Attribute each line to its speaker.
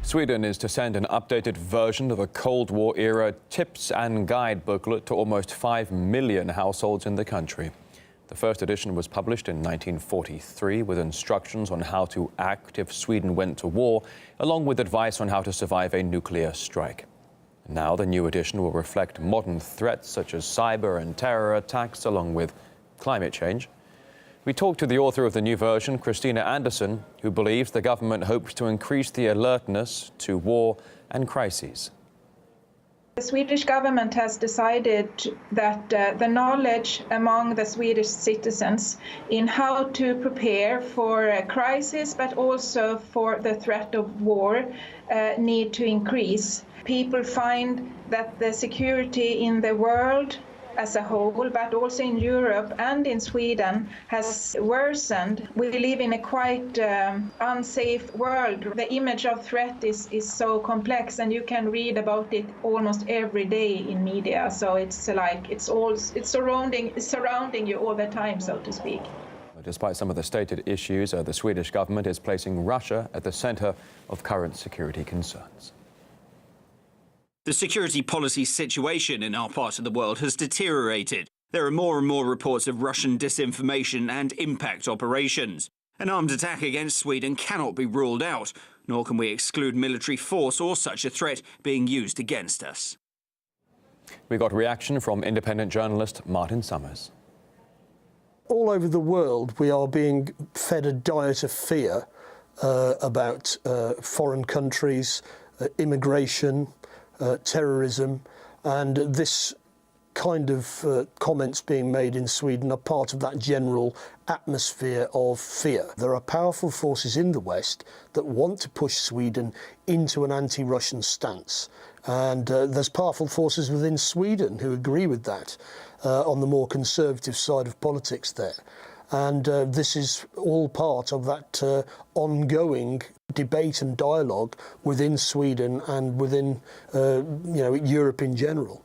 Speaker 1: Sweden is to send an updated version of a Cold War-era tips and guide booklet to almost 5 million households in the country. The first edition was published in 1943 with instructions on how to act if Sweden went to war, along with advice on how to survive a nuclear strike. Now the new edition will reflect modern threats such as cyber and terror attacks, along with climate change. We talked to the author of the new version, Christina Andersson, who believes the government hopes to increase the alertness to war and crises.
Speaker 2: The Swedish government has decided that the knowledge among the Swedish citizens in how to prepare for a crisis, but also for the threat of war, need to increase. People find that the security in the world as a whole, but also in Europe and in Sweden, has worsened. We live in a quite unsafe world. The image of threat is so complex, and you can read about it almost every day in media. So it's like it's surrounding you all the time, so to speak.
Speaker 1: Despite some of the stated issues, the Swedish government is placing Russia at the center of current security concerns.
Speaker 3: The security policy situation in our part of the world has deteriorated. There are more and more reports of Russian disinformation and impact operations. An armed attack against Sweden cannot be ruled out, nor can we exclude military force or such a threat being used against us.
Speaker 1: We got reaction from independent journalist Martin Summers.
Speaker 4: All over the world, we are being fed a diet of fear about foreign countries, immigration, terrorism, and this kind of comments being made in Sweden are part of that general atmosphere of fear. There are powerful forces in the West that want to push Sweden into an anti-Russian stance, and there's powerful forces within Sweden who agree with that on the more conservative side of politics there. And this is all part of that ongoing debate and dialogue within Sweden and within Europe in general.